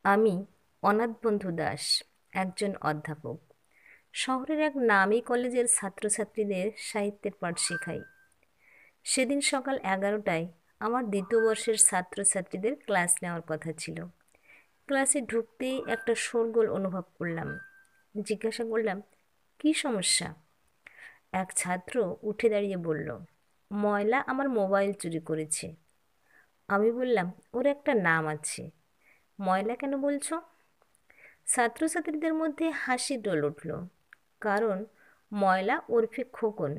আমি অনাথবন্ধু দাস, একজন অধ্যাপক। শহরের এক নামী কলেজের ছাত্রছাত্রীদের সাহিত্যের পাঠ শেখাই। সেদিন সকাল 11টায় আমার দ্বিতীয় বর্ষের ছাত্রছাত্রীদের ক্লাস নেওয়ার কথা ছিল। ক্লাসে ঢুকতেই একটা শোরগোল অনুভব করলাম। জিজ্ঞাসা করলাম, কী সমস্যা? এক ছাত্র উঠে দাঁড়িয়ে বলল, ময়লা আমার মোবাইল চুরি করেছে। আমি বললাম, ওর একটা নাম আছে, ময়লা কেন বলছো? ছাত্রছাত্রীদের মধ্যে হাসির রোল উঠল। কারণ ময়লা ওরফে খোকন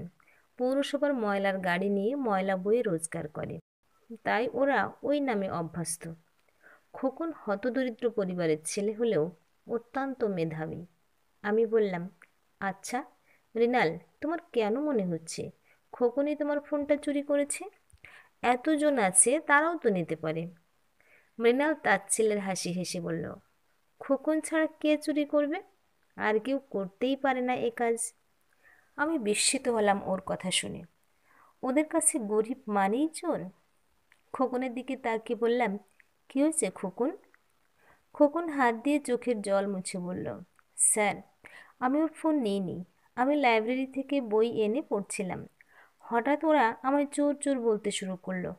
পৌরসভার ময়লার গাড়ি নিয়ে ময়লা বয়ে রোজগার করে, তাই ওরা ওই নামে অভ্যস্ত। খোকন হতদরিদ্র পরিবারের ছেলে হলেও অত্যন্ত মেধাবী। আমি বললাম, আচ্ছা মৃণাল, তোমার কেন মনে হচ্ছে খোকনই তোমার ফোনটা চুরি করেছে? এতজন আছে, তারাও তো নিতে পারে। মৃণাল তাচ্ছিল্যের হাসি হেসে বলল, খোকন ছাড়া কে চুরি করবে? আর কেউ করতেই পারে না এ কাজ। আমি বিস্মিত হলাম ওর কথা শুনে। ওদের কাছে গরিব মানেই চোর? খোকনের দিকে তাকিয়ে বললাম, কি হয়েছে খোকন? খোকন হাত দিয়ে চোখের জল মুছে বলল, স্যার, আমি ওর ফোন নিইনি। আমি লাইব্রেরি থেকে বই এনে পড়ছিলাম। হঠাৎ ওরা আমায় চোর চোর বলতে শুরু করলো।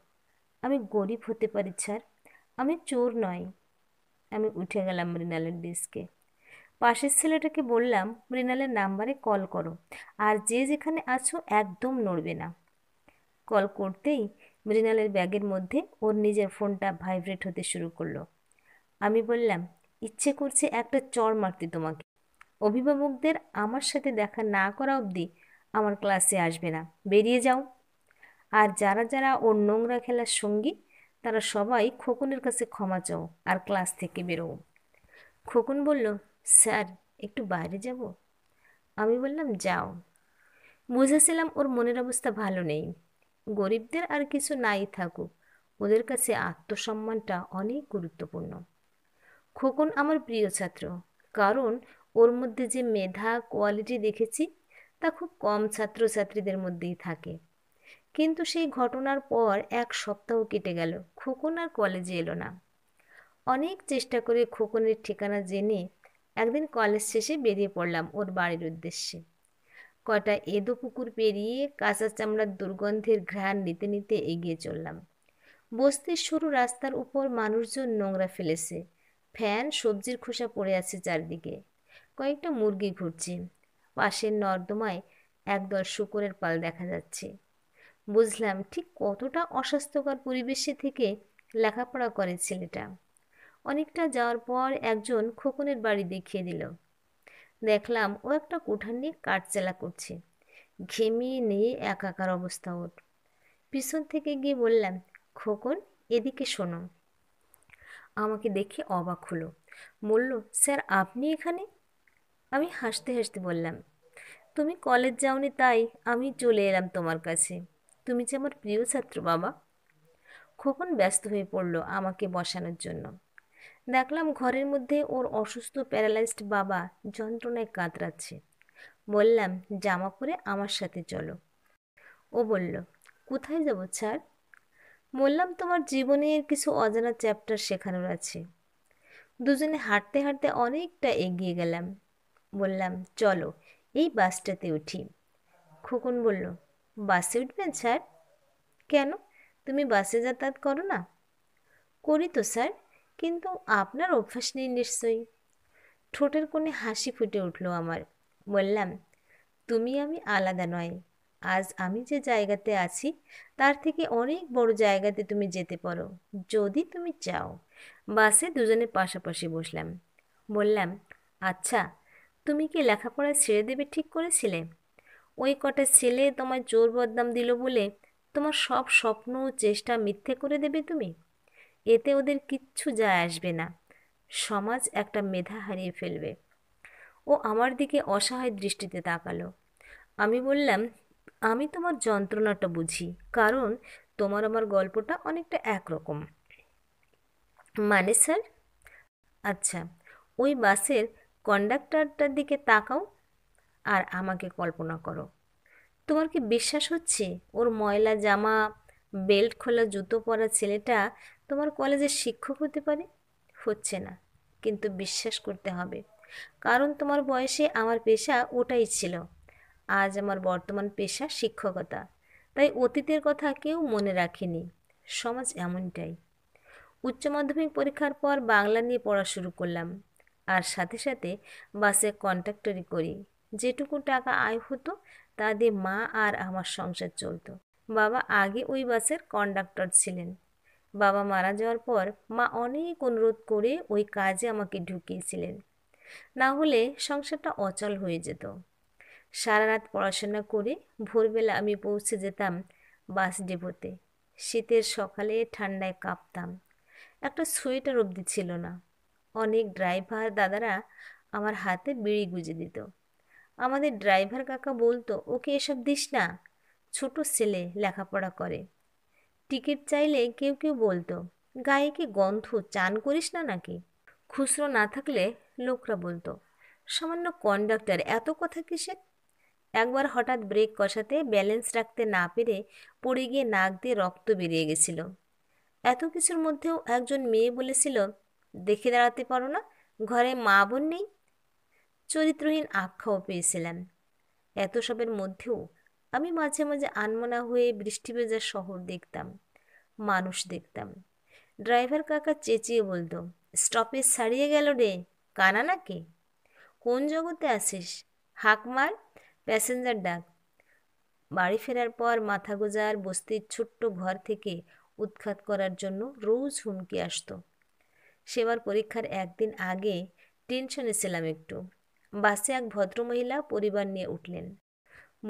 আমি গরিব হতে পারি স্যার, আমি চোর নয়। আমি উঠে গেলাম মৃণালের ডেস্কে। পাশের ছেলেটাকে বললাম, মৃণালের নাম্বারে কল করো, আর যে যেখানে আছো একদম নড়বে না। কল করতেই মৃণালের ব্যাগের মধ্যে ওর নিজের ফোনটা ভাইব্রেট হতে শুরু করলো। আমি বললাম, ইচ্ছে করছে একটা চড় মারতে তোমাকে। অভিভাবকদের আমার সাথে দেখা না করা অবধি আমার ক্লাসে আসবে না, বেরিয়ে যাও। আর যারা যারা ওর নোংরা খেলার সঙ্গী, তারা সবাই খোকনের কাছে ক্ষমা চাও আর ক্লাস থেকে বেরো। খোকন বলল, স্যার, একটু বাইরে যাব। আমি বললাম, যাও। বুঝেছিলাম ওর মনের অবস্থা ভালো নেই। গরিবদের আর কিছু নাই থাকুক, ওদের কাছে আত্মসম্মানটা অনেক গুরুত্বপূর্ণ। খোকন আমার প্রিয় ছাত্র, কারণ ওর মধ্যে যে মেধা কোয়ালিটি দেখেছি তা খুব কম ছাত্রছাত্রীদের মধ্যেই থাকে। কিন্তু সেই ঘটনার পর 1 সপ্তাহ কেটে গেল, খোকন আর কলেজে এলো না। অনেক চেষ্টা করে খোকনের ঠিকানা জেনে একদিন কলেজ শেষে বেরিয়ে পড়লাম ওর বাড়ির উদ্দেশ্যে। কটা এঁদো পুকুর পেরিয়ে কাঁচা চামড়ার দুর্গন্ধের ঘ্রাণ নিতে নিতে এগিয়ে চললাম। বস্তির সরু রাস্তার উপর মানুষজন নোংরা ফেলেছে, ফ্যান সবজির খোসা পড়ে আছে চারদিকে। কয়েকটা মুরগি ঘুরছে। পাশের নর্দমায় একদল শূকরের পাল দেখা যাচ্ছে। বুঝলাম ঠিক কতটা অস্বাস্থ্যকর পরিবেশে থেকে লেখাপড়া করে ছেলেটা। অনেকটা যাওয়ার পর একজন খোকনের বাড়ি দেখিয়ে দিল। দেখলাম ও একটা কুঠার নিয়ে কাঠচেলা করছে। ঘেমে নিয়ে একাকার অবস্থা ওর। পিছন থেকে গিয়ে বললাম, খোকন, এদিকে শোনো। আমাকে দেখে অবাক হলো। বলল, স্যার, আপনি এখানে? আমি হাসতে হাসতে বললাম, তুমি কলেজ যাওনি তাই আমি চলে এলাম তোমার কাছে। তুমি যে আমার প্রিয় ছাত্র বাবা। খোকন ব্যস্ত হয়ে পড়ল আমাকে বসানোর জন্য। দেখলাম ঘরের মধ্যে ওর অসুস্থ প্যারালাইজড বাবা যন্ত্রণায় কাতরাচ্ছে। বললাম, জামা পরে আমার সাথে চলো। ও বলল, কোথায় যাব স্যার? বললাম, তোমার জীবনের কিছু অজানা চ্যাপ্টার শেখানোর আছে। দুজনে হাঁটতে হাঁটতে অনেকটা এগিয়ে গেলাম। বললাম, চলো এই বাসটাতে উঠি। খোকন বলল, বাসে উঠবেন স্যার? কেন, তুমি বাসে যাতায়াত করো না? করি তো স্যার, কিন্তু আপনার অভ্যাস নেই নিশ্চয়ই। ঠোঁটের কোণে হাসি ফুটে উঠল আমার। বললাম, তুমি আমি আলাদা নয়। আজ আমি যে জায়গাতে আছি তার থেকে অনেক বড় জায়গাতে তুমি যেতে পারো, যদি তুমি চাও। বাসে দুজনে পাশাপাশি বসলাম। বললাম, আচ্ছা, তুমি কি লেখাপড়া ছেড়ে দেবে ঠিক করেছিলে? ওই কটা ছেলে তোমায় চোর বদনাম দিল বলে তোমার সব স্বপ্ন ও চেষ্টা মিথ্যে করে দেবে তুমি? এতে ওদের কিচ্ছু যায় আসবে না। সমাজ একটা মেধা হারিয়ে ফেলবে। ও আমার দিকে অসহায় দৃষ্টিতে তাকালো। আমি বললাম, আমি তোমার যন্ত্রণাটা বুঝি, কারণ তোমার আমার গল্পটা অনেকটা একরকম। মানে স্যার? আচ্ছা, ওই বাসের কন্ডাক্টরটার দিকে তাকাও আর আমাকে কল্পনা করো। তোমার কি বিশ্বাস হচ্ছে ওর ময়লা জামা, বেল্ট খোলা জুতো পরা ছেলেটা তোমার কলেজের শিক্ষক হতে পারে? হচ্ছে না। কিন্তু বিশ্বাস করতে হবে, কারণ তোমার বয়সে আমার পেশা ওটাই ছিল। আজ আমার বর্তমান পেশা শিক্ষকতা। তাই অতীতের কথা কেউ মনে রাখেনি। সমাজ এমনটাই। উচ্চ মাধ্যমিক পরীক্ষার পর বাংলা নিয়ে পড়া শুরু করলাম, আর সাথে সাথে বাসে কন্ডাক্টরি করি। যেটুকু টাকা আয় হতো তা দিয়ে মা আর আমার সংসার চলতো। বাবা আগে ওই বাসের কন্ডাক্টর ছিলেন। বাবা মারা যাওয়ার পর মা অনেক অনুরোধ করে ওই কাজে আমাকে ঢুকিয়েছিলেন, না হলে সংসারটা অচল হয়ে যেত। সারা রাত পড়াশোনা করে ভোরবেলা আমি পৌঁছে যেতাম বাস ডিপোতে। শীতের সকালে ঠান্ডায় কাঁপতাম, একটা সোয়েটার অবধি ছিল না। অনেক ড্রাইভার দাদারা আমার হাতে বিড়ি গুজে দিত। আমাদের ড্রাইভার কাকা বলতো, ওকে এসব দিস না, ছোট ছেলে, লেখাপড়া করে। টিকিট চাইলে কেউ কেউ বলতো, গায়ে কি গন্ধ, চান করিস না নাকি? খুচরো না থাকলে লোকরা বলতো, সামান্য কন্ডাক্টর, এত কথা কিসের? একবার হঠাৎ ব্রেক কষাতে ব্যালেন্স রাখতে না পেরে পড়ে গিয়ে নাক দিয়ে রক্ত বেরিয়ে গেছিল। এত কিছুর মধ্যেও একজন মেয়ে বলেছিল, দেখে দাঁড়াতে পারো না, ঘরে মা বোন নেই? চরিত্রহীন আখ্যাও পেয়েছিলেন। এত সবের মধ্যেও আমি মাঝে মাঝে আনমনা হয়ে বৃষ্টি ভেজা শহর দেখতাম, মানুষ দেখতাম। ড্রাইভার কাকা চেঁচিয়ে বলতো, স্টপেজ ছাড়িয়ে গেল রে, কানা নাকি? কোন জগতে আসিস? হাঁক মার, প্যাসেঞ্জার ডাক। বাড়ি ফেরার পর মাথা গোঁজার বস্তির ছোট্ট ঘর থেকে উৎখাত করার জন্য রোজ হুমকি আসতো। সেবার পরীক্ষার একদিন আগে টেনশনে ছিলাম একটু। বাসে এক ভদ্রমহিলা পরিবার নিয়ে উঠলেন।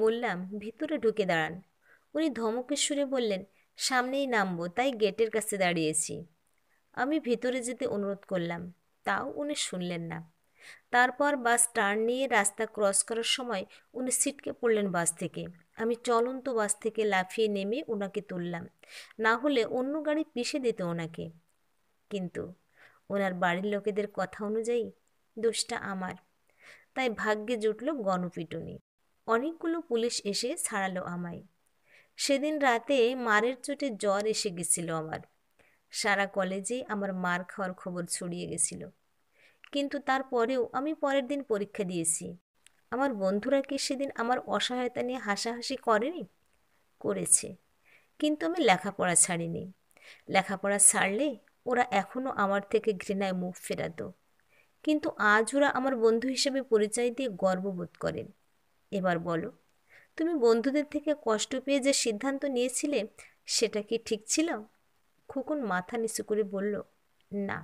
বললাম, ভিতরে ঢুকে দাঁড়ান। উনি ধমকের সুরে বললেন, সামনেই নামবো, তাই গেটের কাছে দাঁড়িয়েছি। আমি ভিতরে যেতে অনুরোধ করলাম, তাও উনি শুনলেন না। তারপর বাস টার্ন নিয়ে রাস্তা ক্রস করার সময় উনি ছিটকে পড়লেন বাস থেকে। আমি চলন্ত বাস থেকে লাফিয়ে নেমে ওনাকে তুললাম, না হলে অন্য গাড়ি পিষে দিত ওনাকে। কিন্তু ওনার বাড়ির লোকেদের কথা অনুযায়ী দোষটা আমার। তাই ভাগ্যে জুটল গণপিটুনি। অনেকগুলো পুলিশ এসে ছাড়ালো আমায়। সেদিন রাতে মারের চোটে জ্বর এসে গেছিল আমার। সারা কলেজে আমার মার খাওয়ার খবর ছড়িয়ে গেছিল। কিন্তু তারপরেও আমি পরের দিন পরীক্ষা দিয়েছি। আমার বন্ধুরা কি সেদিন আমার অসহায়তা নিয়ে হাসাহাসি করেনি? করেছে। কিন্তু আমি লেখাপড়া ছাড়িনি। লেখাপড়া ছাড়লে ওরা এখনও আমার থেকে ঘৃণায় মুখ ফেরাতো। কিন্তু আজ ওরা আমার বন্ধু হিসেবে পরিচয় দিয়ে গর্ববোধ করেন। এবার বলো, তুমি বন্ধুদের থেকে কষ্ট পেয়ে যে সিদ্ধান্ত নিয়েছিলে সেটা কি ঠিক ছিল? খোকন মাথা নিচু করে বলল, না।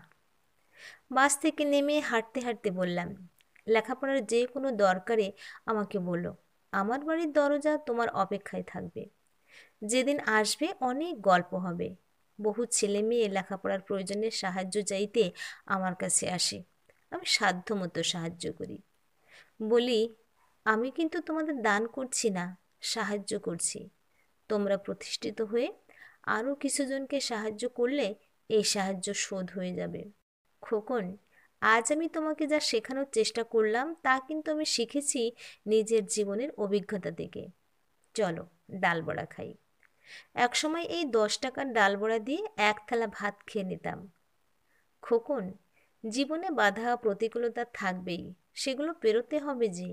বাস থেকে নেমে হাঁটতে হাঁটতে বললাম, লেখাপড়ার যে কোনো দরকারে আমাকে বলো, আমার বাড়ির দরজা তোমার অপেক্ষায় থাকবে। যেদিন আসবে অনেক গল্প হবে। বহু ছেলে মেয়ে লেখাপড়ার প্রয়োজনে সাহায্য চাইতে আমার কাছে আসে। আমি সাধ্যমতো সাহায্য করি। বলি, আমি কিন্তু তোমাদের দান করছি না, সাহায্য করছি। তোমরা প্রতিষ্ঠিত হয়ে আরও কিছুজনকে সাহায্য করলে এই সাহায্য শোধ হয়ে যাবে। খোকন, আজ আমি তোমাকে যা শেখানোর চেষ্টা করলাম তা কিন্তু আমি শিখেছি নিজের জীবনের অভিজ্ঞতা থেকে। চলো ডাল বড়া খাই। একসময় এই 10 টাকার ডাল বড়া দিয়ে এক থালা ভাত খেয়ে নিতাম। খোকন, জীবনে বাধা প্রতিকূলতা থাকবেই, সেগুলো পেরোতে হবে যে।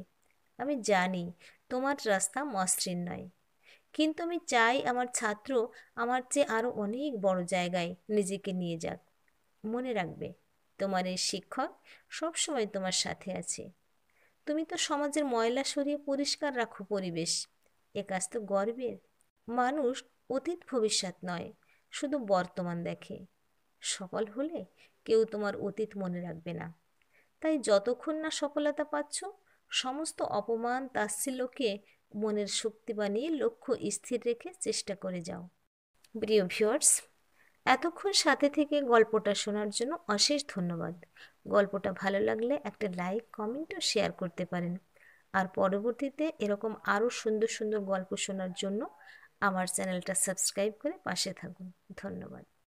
আমি জানি তোমার রাস্তা মসৃণ নয়, কিন্তু আমি চাই আমার ছাত্র আমার চেয়ে আরও অনেক বড় জায়গায় নিজেকে নিয়ে যাক। মনে রাখবে, তোমার এই শিক্ষক সবসময় তোমার সাথে আছে। তুমি তো সমাজের ময়লা সরিয়ে পরিষ্কার রাখো পরিবেশ। এ কাজ তো গর্বের। মানুষ অতীত ভবিষ্যৎ নয়, শুধু বর্তমান দেখে। সফল হলে কেউ তোমার অতীত মনে রাখবে না। তাই যতক্ষণ না সফলতা পাচ্ছ, সমস্ত অপমান তাচ্ছিল্যকে মনের শক্তি বানিয়ে লক্ষ্য স্থির রেখে চেষ্টা করে যাও। প্রিয় ভিউয়ার্স, এতক্ষণ সাথে থেকে গল্পটা শোনার জন্য অশেষ ধন্যবাদ। গল্পটা ভালো লাগলে একটা লাইক, কমেন্ট ও শেয়ার করতে পারেন। আর পরবর্তীতে এরকম আরও সুন্দর সুন্দর গল্প শোনার জন্য আমার চ্যানেলটা সাবস্ক্রাইব করে পাশে থাকুন। ধন্যবাদ।